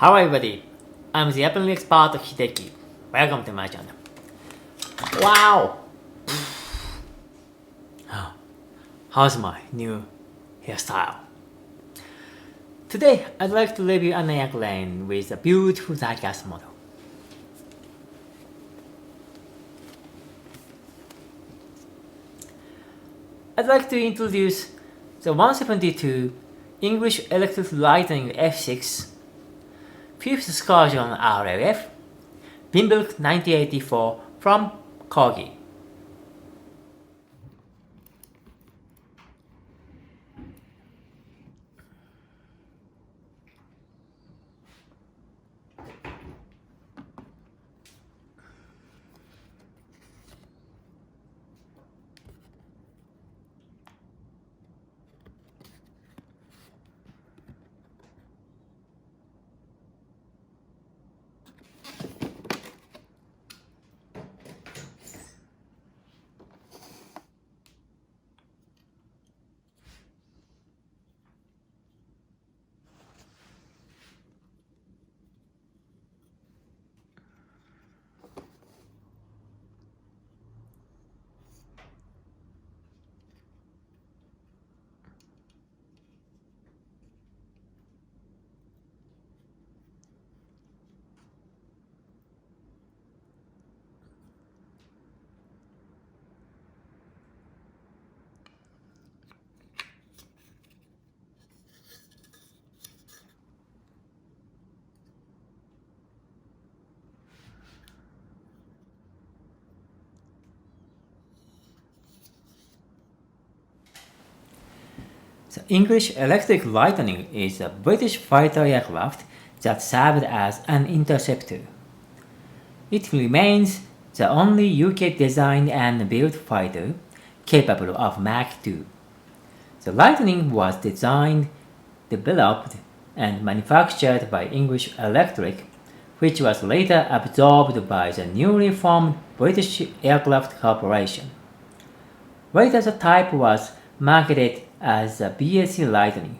Hello everybody, I'm the Japanese expert Hideki. Welcome to my channel. Wow! How's my new hairstyle? Today I'd like to review an airplane with a beautiful diecast model. I'd like to introduce the 172 English Electric Lightning F6 5th Squadron RAF Binbrook 1984 from Corgi. The English Electric Lightning is a British fighter aircraft that served as an interceptor. It remains the only UK-designed and built fighter capable of Mach 2. The Lightning was designed, developed, and manufactured by English Electric, which was later absorbed by the newly formed British Aircraft Corporation. Later the type was marketed as the BAC Lightning.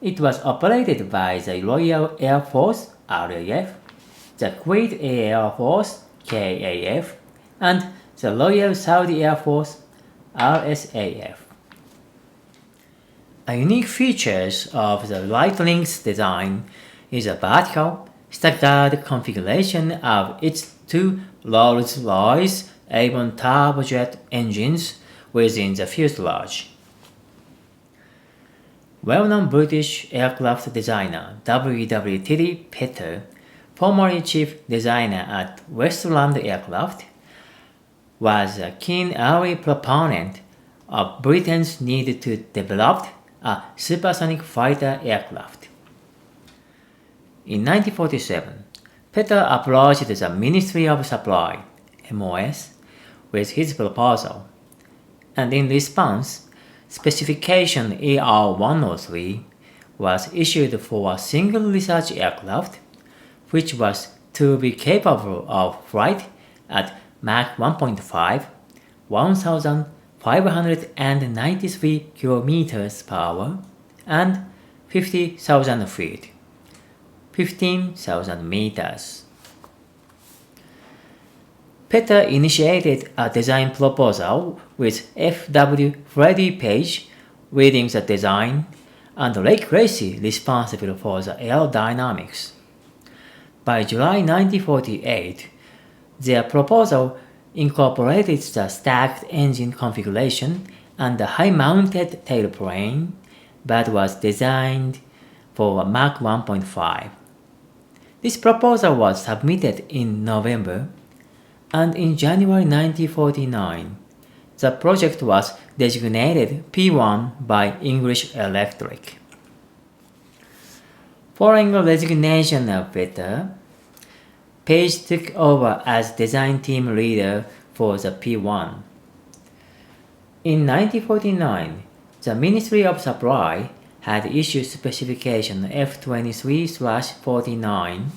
It was operated by the Royal Air Force (RAF), the Kuwait Air Force (KAF), and the Royal Saudi Air Force (RSAF). A unique feature of the Lightning's design is a vertical, staggered configuration of its two Rolls-Royce Avon turbojet engines within the fuselage. Well-known British aircraft designer W. Petter, formerly chief designer at Westland Aircraft, was a keen early proponent of Britain's need to develop a supersonic fighter aircraft. In 1947, Petter approached the Ministry of Supply (MOS) with his proposal, and in response, Specification ER-103 was issued for a single research aircraft, which was to be capable of flight at Mach 1.5, 1,593 km per hour, and 50,000 feet, 15,000 meters. Petter initiated a design proposal with F.W. Freddie Page leading the design and Ray Tracy responsible for the aerodynamics. By July 1948, their proposal incorporated the stacked engine configuration and a high-mounted tailplane, but was designed for Mach 1.5. This proposal was submitted in November, and in January 1949, the project was designated P1 by English Electric. Following the resignation of Petter, Page took over as design team leader for the P1. In 1949, the Ministry of Supply had issued specification F23/49,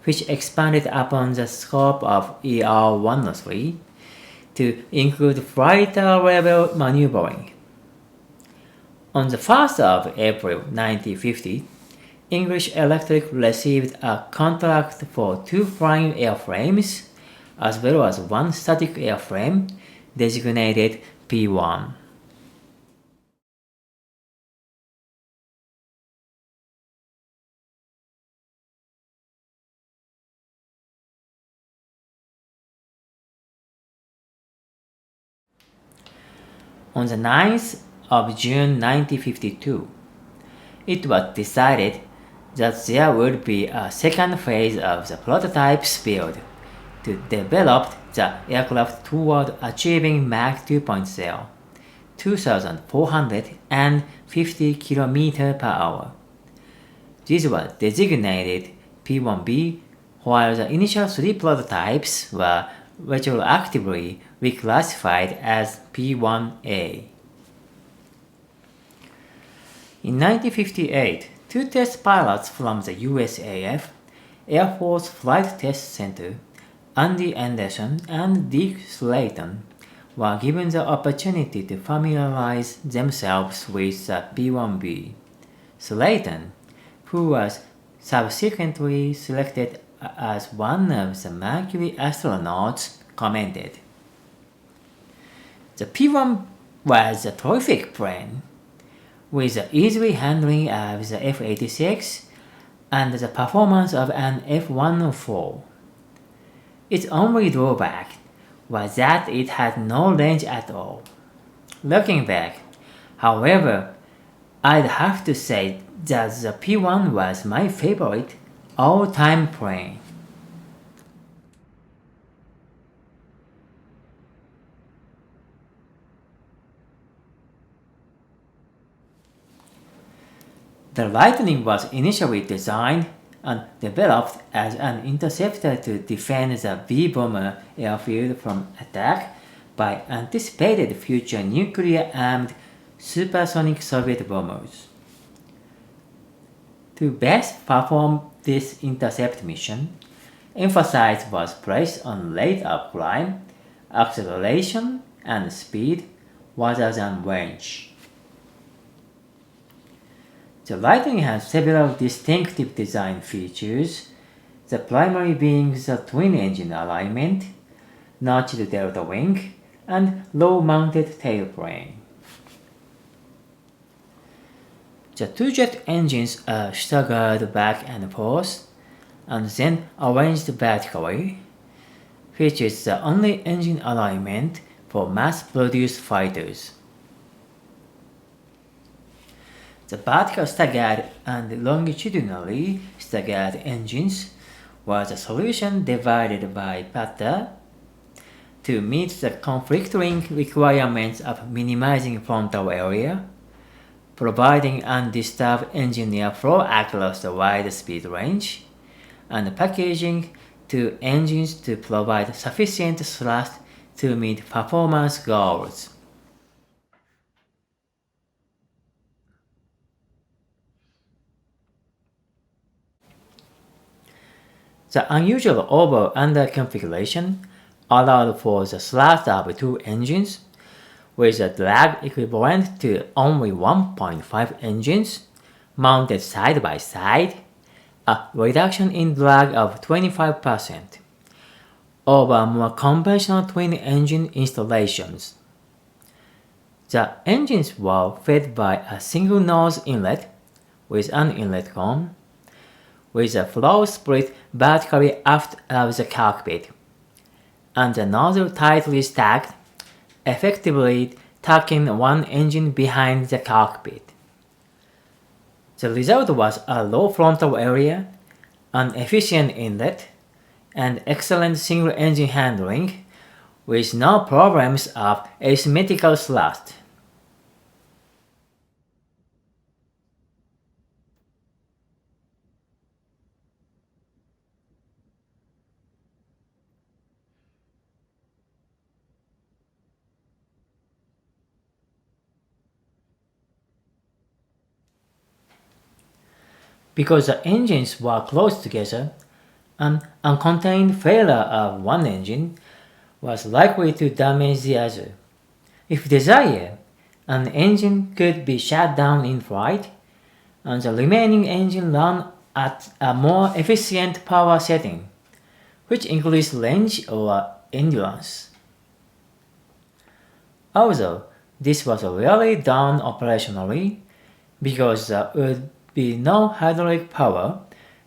which expanded upon the scope of ER-103 to include fighter-level maneuvering. On the 1st of April 1950, English Electric received a contract for 2 flying airframes, as well as 1 static airframe, designated P1. On the 9th of June 1952, it was decided that there would be a second phase of the prototypes build to develop the aircraft toward achieving Mach 2.0, 2,450 km per hour. These were designated P1B, while the initial 3 prototypes were retroactively reclassified as P1A. In 1958, 2 test pilots from the USAF Air Force Flight Test Center, Andy Anderson and Dick Slayton, were given the opportunity to familiarize themselves with the P1B. Slayton, who was subsequently selected as one of the Mercury astronauts, commented, "The P1 was a terrific plane, with the easy handling of the F-86 and the performance of an F-104. Its only drawback was that it had no range at all. Looking back, however, I'd have to say that the P1 was my favorite all-time plane." The Lightning was initially designed and developed as an interceptor to defend the V-bomber airfield from attack by anticipated future nuclear-armed supersonic Soviet bombers. To best perform this intercept mission, emphasis was placed on rate of climb, acceleration, and speed rather than range. The Lightning has several distinctive design features, the primary being the twin-engine alignment, notched delta wing, and low-mounted tailplane. The 2 jet engines are staggered back and forth, and then arranged vertically, which is the only engine alignment for mass-produced fighters. The vertical staggered and longitudinally staggered engines was a solution developed by Patter to meet the conflicting requirements of minimizing frontal area, providing undisturbed engine airflow across the wide speed range, and packaging 2 engines to provide sufficient thrust to meet performance goals. The unusual over-under configuration allowed for the thrust of 2 engines, with a drag equivalent to only 1.5 engines mounted side by side, a reduction in drag of 25% over more conventional twin-engine installations. The engines were fed by a single nose inlet with an inlet cone, with a flow split vertically aft of the cockpit, and the nozzle tightly stacked, effectively tucking 1 engine behind the cockpit. The result was a low frontal area, an efficient inlet, and excellent single-engine handling, with no problems of asymmetrical thrust. Because the engines were close together, an uncontained failure of one engine was likely to damage the other. If desired, an engine could be shut down in flight, and the remaining engine ran at a more efficient power setting, which increased range or endurance. Although this was rarely done operationally, because there would be no hydraulic power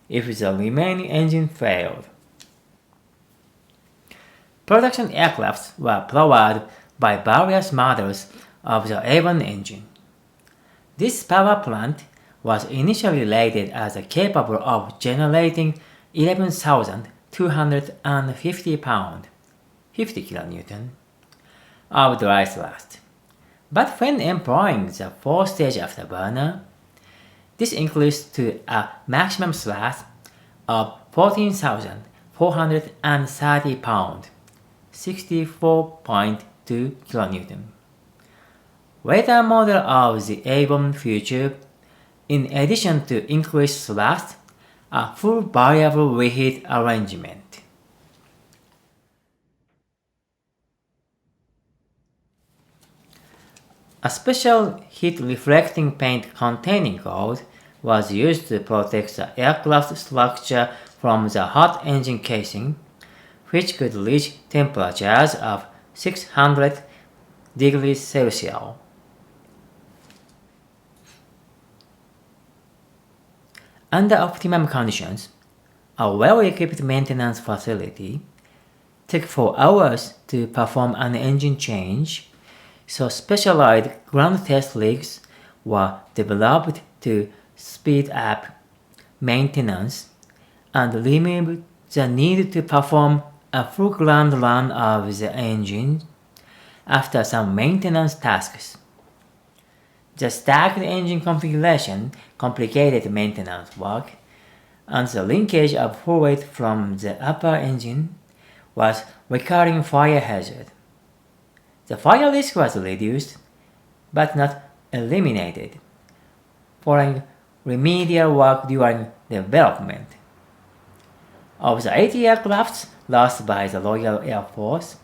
if the remaining engine failed. Production aircraft were powered by various models of the A1 engine. This power plant was initially rated as capable of generating 11,250 pound, 50 kN, of dry thrust. But when employing the 4-stage afterburner, this increased to a maximum thrust of 14,430 pound, 64.2 kN. Later model of the A1 featured, in addition to increased thrust, a full variable reheat arrangement. A special heat-reflecting paint containing gold was used to protect the aircraft structure from the hot engine casing, which could reach temperatures of 600 degrees Celsius. Under optimum conditions, a well-equipped maintenance facility took 4 hours to perform an engine change, so specialized ground test rigs were developed to speed up maintenance and remove the need to perform a full ground run of the engine after some maintenance tasks. The stacked engine configuration complicated maintenance work, and the linkage of fluid from the upper engine was recurring fire hazard. The fire risk was reduced, but not eliminated, following remedial work during development. Of the 80 aircrafts lost by the Royal Air Force,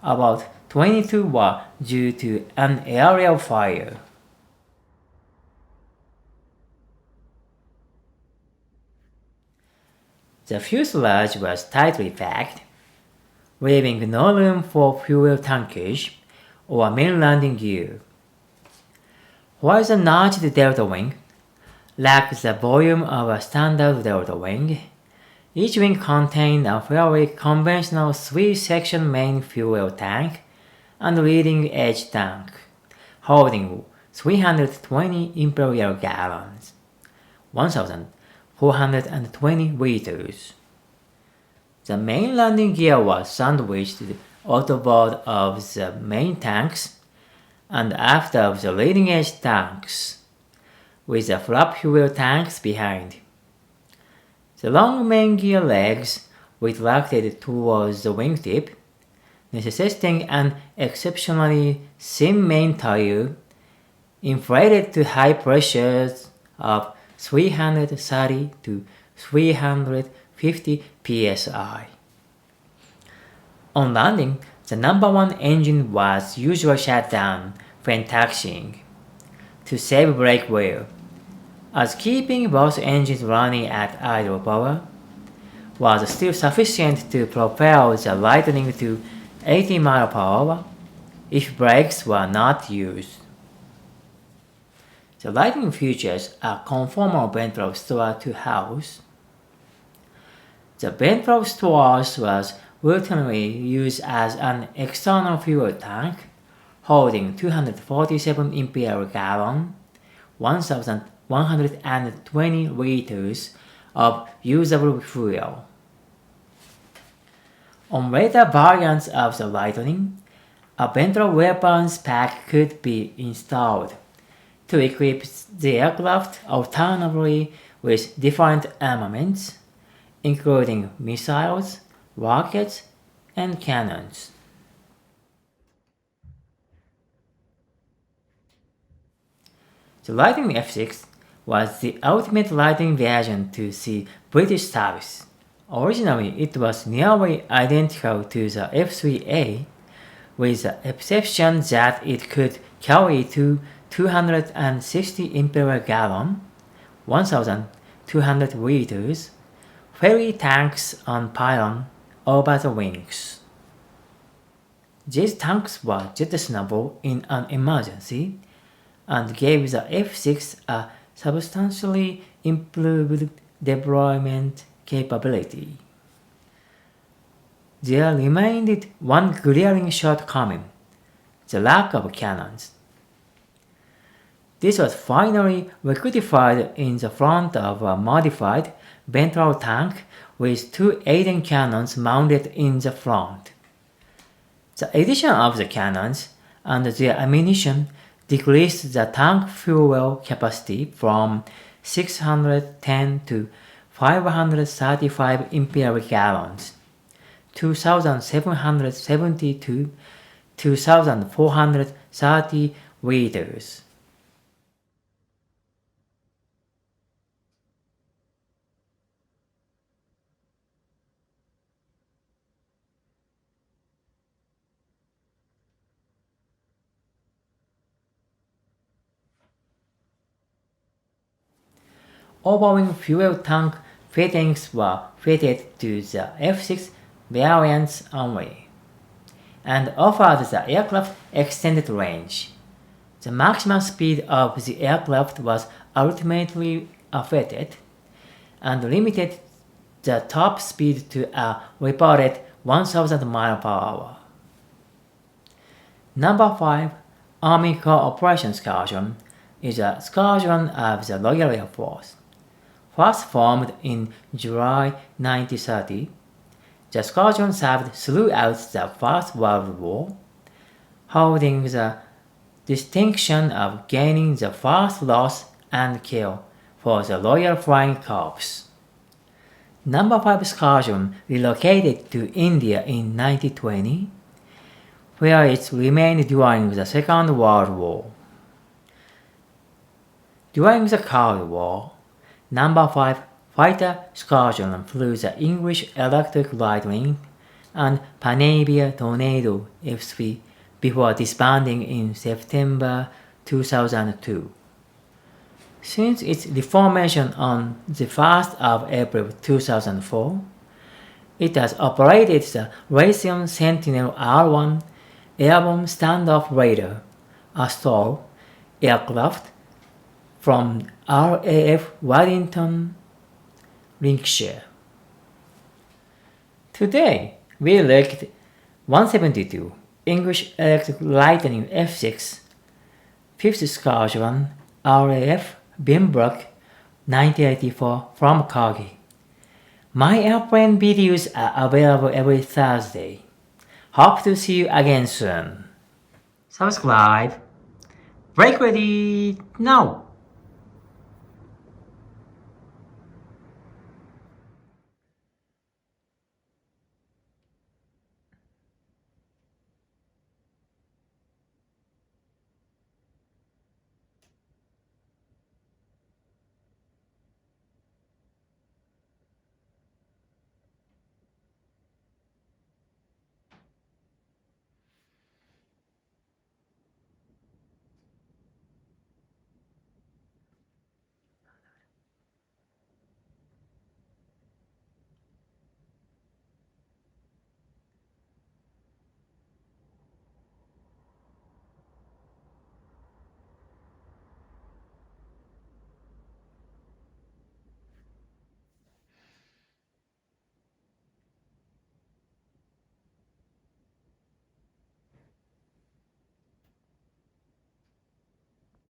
about 22 were due to an aerial fire. The fuselage was tightly packed, leaving no room for fuel tankage or main landing gear. While the notched delta wing lacked the volume of a standard delta wing, each wing contained a fairly conventional 3-section main fuel tank and leading edge tank, holding 320 imperial gallons, 1,420 liters. The main landing gear was sandwiched outboard of the main tanks and aft of the leading edge tanks, with the flap fuel tanks behind. The long main gear legs retracted towards the wingtip, necessitating an exceptionally thin main tire, inflated to high pressures of 330 to 350 psi. On landing, the number 1 engine was usually shut down when taxiing, to save brake wear, as keeping both engines running at idle power was still sufficient to propel the Lightning to 80 miles per hour if brakes were not used. The Lightning features a conformal ventral store to house. The ventral stores was routinely used as an external fuel tank, holding 247 imperial gallon, 1,120 liters of usable fuel. On later variants of the Lightning, a ventral weapons pack could be installed to equip the aircraft alternately with different armaments, including missiles, rockets, and cannons. The Lightning F6 was the ultimate Lightning version to see British service. Originally, it was nearly identical to the F3A, with the exception that it could carry 260 imperial gallon, 1,200 liters, ferry tanks on pylon over the wings. These tanks were jettisonable in an emergency and gave the F-6 a substantially improved deployment capability. There remained one glaring shortcoming: the lack of cannons. This was finally rectified in the front of a modified ventral tank with 2 Aiden cannons mounted in the front. The addition of the cannons and their ammunition decreased the tank fuel capacity from 610 to 535 imperial gallons, 2,770 to 2,430 liters. Overwing fuel tank fittings were fitted to the F-6 variants only, and offered the aircraft extended range. The maximum speed of the aircraft was ultimately affected, and limited the top speed to a reported 1,000 miles per hour. Number 5 Army Corps Operations Squadron is a squadron of the Royal Air Force. First formed in July 1930, the squadron served throughout the First World War, holding the distinction of gaining the first loss and kill for the Royal Flying Corps. Number 5 Squadron relocated to India in 1920, where it remained during the Second World War. During the Cold War, Number 5 Fighter Squadron flew the English Electric Lightning and Panavia Tornado F-3 before disbanding in September 2002. Since its reformation on the 1st of April 2004, it has operated the Raytheon Sentinel R1 Airborne Standoff Radar, a STOL, aircraft from RAF Wellington, Lincolnshire. Today, we looked 172 English Electric Lightning F-6, 5th Squadron, RAF Binbrook, 1984 from Corgi. My airplane videos are available every Thursday. Hope to see you again soon. Subscribe. Break ready now!